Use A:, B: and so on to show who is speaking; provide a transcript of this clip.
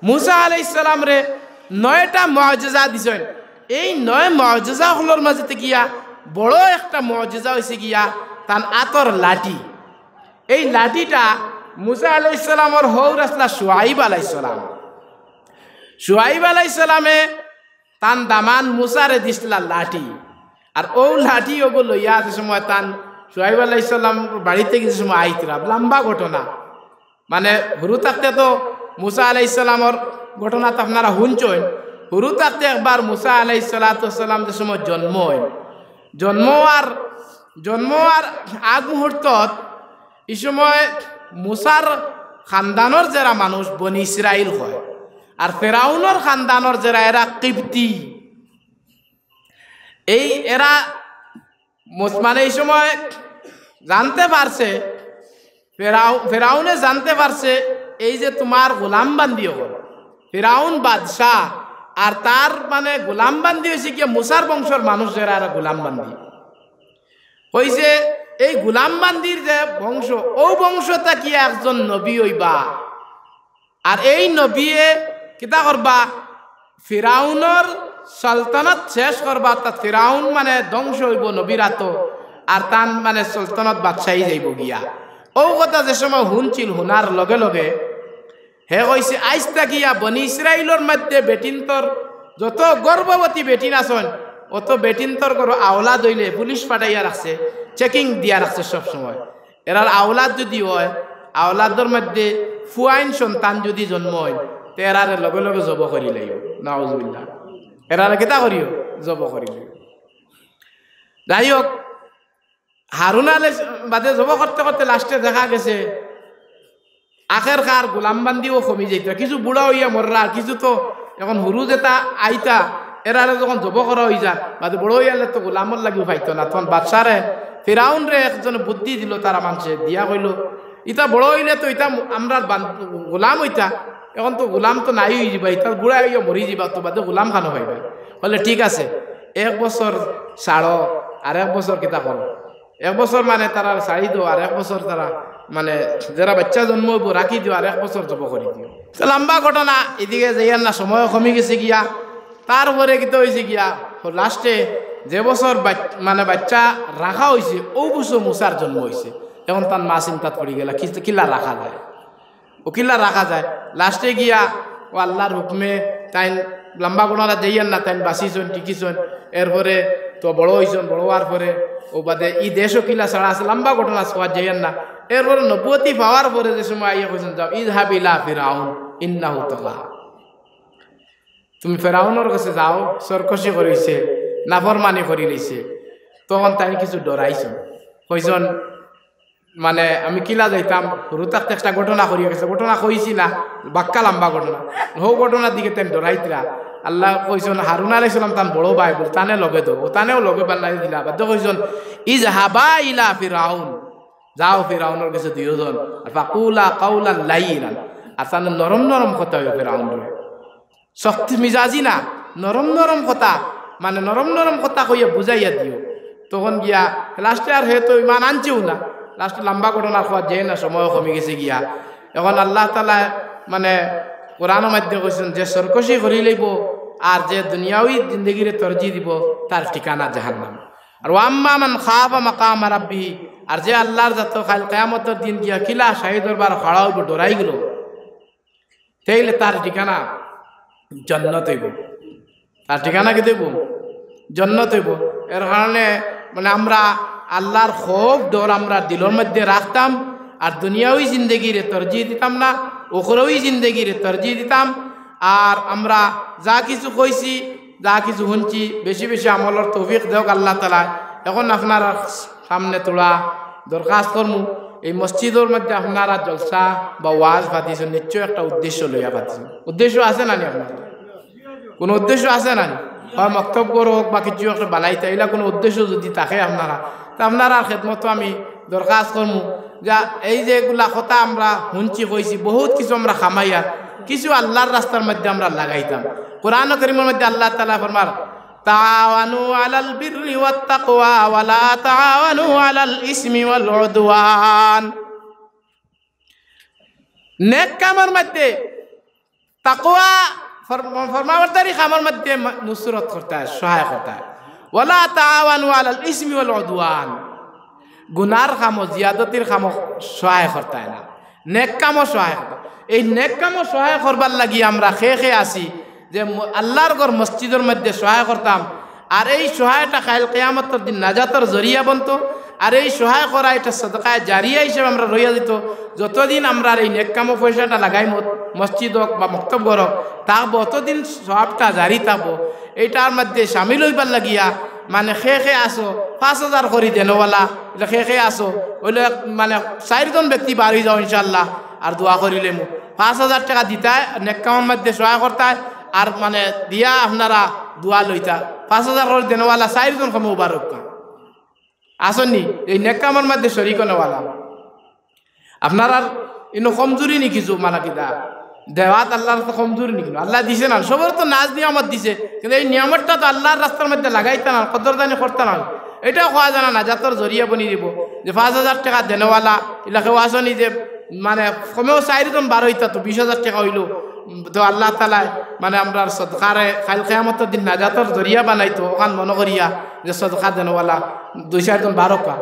A: মুসা আলাইহিস সালাম রে 9টা মুআজিজা দিছেন। এই 9 মুআজিজা হলোর মাঝে গিয়া বড় একটা মুআজিজা হইছে গিয়া তান আতর লাঠি। এই লাঠিটা মুসা আলাইহিস সালামর হৌর আসলা শুআইব আলাইহিস সালাম। শুআইব আলাইহিস সালামে তান দামান মুসারে দিছলা লাঠি। আর ও লাঠি ওগুলো লইয়া যে সময় তান শুআইব আলাইহিস সালাম বাড়িতে গিয়ে সময় আইতরা লম্বা ঘটনা। মানে হুরু থাকতে তো মুসা আলাইহিস সালামর ঘটনা তো আপনারা শুনছেন। হুরু থাকতে একবার মুসা আলাইহিস সালাম যে সময় জন্ম আর আগ মুহূর্তত এই সময় মুসার খানদানোর যারা মানুষ বনি ইসরাইল হয়, আর ফেরাউনের খানদানোর যারা এরা কিপ্তি, এই এরা মানে এই সময় জানতে পারছে, ফেরাউনে জানতে পারছে এই যে তোমার গোলাম বান্দি হল ফেরাউন বাদশাহ, আর তার মানে গোলাম বান্দি হয়েছে কি মুসার বংশের মানুষ যারা এরা গোলাম বান্দি হয়েছে। এই গোলাম বান্দির যে বংশ, ও বংশটা কি একজন নবী হইবা, আর এই নবীয়ে কিতা করবা ফিরাউনের সালতানাত শেষ করবা। অর্থাৎ ফিরাউন মানে ধ্বংস হইব নবীরাত, আর তান মানে সালতানাত বাদশাহী যাইব গিয়া। ও কথা যে সময় শুনছিল, শুনার লগে লগে হে কইছে আইস্তা গিয়া বনি ইসরাইলের মধ্যে বেটিনতর যত গর্ভবতী বেটিন আছেন অত বেটিনতর করো আওলাদ হইলে পুলিশ পাঠাইয়া রাখছে, চেকিং দিয়া রাখছে সব সময়। এরার আওলাদ যদি হয়, আওলাদের মধ্যে ফুয়াইন সন্তান যদি জন্ম হয়, তে এরারে লগে লগে জব করি লাইব। নাউজুবিল্লাহ, এরারে কেতা করিও জব করি লাইব। যাই হোক, হারুন আলাইহিস বাদে জব করতে করতে লাস্টে দেখা গেছে আখের খার গোলামবান্দিও কমি যাইত। কিছু বুড়া হইয়া মররা, কিছু তো এখন হুরু যেটা আইতা এরারে যখন জব করা হয়ে যায় বাদে বড় হইয়ালে তো গোলামর লাগিও পাইতো না। তখন বাদশারে ফিরাউন রে একজন বুদ্ধি দিল, তারা মানুষে দিয়া কইল ইটা বড় হইলে তো ইটা আমরা গোলাম হইতা, এখন তো গোলাম তো নাই হয়ে যাবা, ইটা বুড়া হইয়া মরি যাবা, তো বাদে গোলাম খানো পাইবা। বলে ঠিক আছে, 1 বছর ছাড়ো আর 1 বছর কিতা করো, 1 বছর মানে তারা ছাড়ি দিও, আর 1 বছর তারা মানে যারা বাচ্চা জন্ম হইব রাখি দিও, আর 1 বছর জব করে দিও। লম্বা ঘটনা, এদিকে যাইয়ার না সময় কমে গেছে গিয়া। তারপরে কিতা হয়েছে গিয়া লাস্টে যে বছর মানে বাচ্চা রাখা হয়েছে ও বছর মুসার জন্ম হয়েছে। এখন তার মা চিন্তাত পড়ে গেল কিলা রাখা যায়, ও কিলা রাখা যায়। লাস্টে গিয়া ও আল্লাহর হুকমে তাই লম্বা ঘটনা যাইয়ার না, তাই বাঁচিছন টিকিছন। এরপরে তো বড় হয়েছেন, বড় হওয়ার পরে ও বাদে ই দেশও কিলা ছাড়া আছে, লম্বা ঘটনা সবার যাইয়ার না। এরপরে নবুয়তি পাওয়ার পরে যে সময় আইয়া কইছেন যাও ইযহাব ইলা ফিরাউন ইন্নাহু তাগা, তুমি ফেরাউনের কাছে যাও, সরকশি করিছে, নাফরমানি করি লইছে। তখন তাই কিছু ডরাইছেন, কইজন মানে আমি কিলা যাইতাম রুতাক একটা ঘটনা করিয়া গেছে, ঘটনা কইছি না বাক্কা লম্বা ঘটনা, হো ঘটনার দিকে তেন ডরাইতরা। আল্লাহ কইজন হারুন আলাইহিস সালাম তান বড় ভাই বল তানে লগে দো, ও তানেও লগে বানাই দিলা। বাদ কইজন ইযহাবা ইলা ফিরাউন, যাও ফিরাউনের কাছে দুইজন, আর ফাকুলা কাউলান লাইনান, আর তানে নরম নরম কথা হইবে ফিরাউন রে, শক্তি মিজাজি না, নরম নরম কথা, মানে নরম নরম কথা কইয়া বুঝাইয়া দিও। তখন গিয়া লাস্টে আর হে তো ইমান আনছেও না, লাস্টে লম্বা ঘটনা খাওয়া যায় না, সময় কমে গেছে গিয়া। এখন আল্লাহ তাআলা মানে কোরআনের মধ্যে কইছেন যে সরকশি করি লইব আর যে দুনিয়াবি জিন্দগিরে তরজি দিব তার ঠিকানা জাহান্নাম। আর ওয়াম্মা মান খাফা মাকাম রাব্বিহি, আর যে আল্লাহর যত কাল কিয়ামতের দিন গিয়া কিলা শাহী দরবার খাড়া হইব ডরাই গেল, তাইলে তার ঠিকানা জান্নাত হইব, তার ঠিকানা কি দেব জান্নাত হইব। এর কারণে মানে আমরা আল্লাহর খুব ডর আমরা দিলের মধ্যে রাখতাম, আর দুনিয়াবি জিন্দগিরে তরজি দিতাম না, উখরাবি জিন্দগিরে তরজি দিতাম। আর আমরা যা কিছু কইছি, যা কিছু শুনছি, বেশি বেশি আমলের তৌফিক দেওক আল্লাহ তাআলা। এখন আপনারা সামনে তোলা দরখাস্ত করমু, এই মসজিদের মধ্যে আপনারা জলসা বা ওয়াজ পাতিছেন, নিশ্চয় একটা উদ্দেশ্য লইয়া পাতিছেন। উদ্দেশ্য আছে না নি আপনার? কোনো উদ্দেশ্য আছে না নি? হয় বক্তব্য হোক বা কিছু একটা বানাইতে, এগুলা কোনো উদ্দেশ্য যদি থাকে আপনারা, তা আপনারা খেদমত আমি দরখাস্ত করমু যা এই যে এগুলা কথা আমরা শুনছি কইছি, বহুত কিছু আমরা খামাইয়া কিছু আল্লাহর রাস্তার মধ্যে আমরা লাগাইতাম। কোরআন কারীমের মধ্যে আল্লাহ তাআলা ফরমার তাআওয়ানু আলাল বিররি ওয়াত তাকওয়া ওয়া লা তাআওয়ানু আলাল ইসমি ওয়াল উদওয়ান। নেক কামের মধ্যে তাকওয়া ফরমাবরদারি কামের মধ্যে নুসরত করতে হয়, সহায় করতে হয়। ওয়ালা তাআওয়ানু আলাল ইসমি ওয়াল উদওয়ান, গুনার কাম জিয়াদতির কাম সহায় করতে হয় না, নেক কামও সহায় করতে। এই নেক কামও সহায় করবার লাগি আমরা খেয়ে আসি যে আল্লাহর ঘর মসজিদের মধ্যে সহায় করতাম, আর এই সহায়টা কাল কিয়ামতের দিন নাজাতের জরিয়া বনতো। আর এই সহায় করা এটা সদকায় জারিয়া হিসেবে আমরা রইয়া দিত। যতদিন আমরা এই নেক কামো পয়সাটা লাগাই মসজিদ হোক বা মক্তব ঘর হোক, থাকবো অতদিন সবটা জারি থাকবো। এইটার মধ্যে সামিল হইবার লাগিয়া মানে খেয়ে আসো 5,000 করি দেনওয়ালা, এটা খেয়ে আসো ওইলে মানে 4জন ব্যক্তি বার হয়ে যাও ইনশাল্লাহ, আর দোয়া করিলে 5,000 টাকা দিতায় নেক কামের মধ্যে সহায় করতায়, আর মানে দিয়া আপনারা দোয়া লইতা। 5,000 করে দেনওয়ালা 4জন কমে উবারক আসনি এই নেক কামের মধ্যে শরীক নেওয়ালা। আপনার আর ইনো কমজোরি নি কিছু মানে কিতা দেওয়াত আল্লাহর তো কমজোরি নি, কিন্তু আল্লাহ দিছে না, সবার তো নাজ নিয়ামত দিছে, কিন্তু এই নিয়ামতটা তো আল্লাহর রাস্তার মধ্যে লাগাইতে না, কদরদানি করতে না। এটাও কোয়া জানা না যাতর জরিয়া বনি দিব যে 5,000 টাকা দেনওয়ালা এলাকাও আসনি যে মানে কমেও 4জন বার হইতা তো 20,000 টাকা হইল তো আল্লাহ তালা মানে আমরা সদকারে কাল কিয়ামতের দিন নাজাতর জরিয়া বানাইতো। ওখান মনে করিয়া যে সদকা দেনওয়ালা 2-4জন বারকা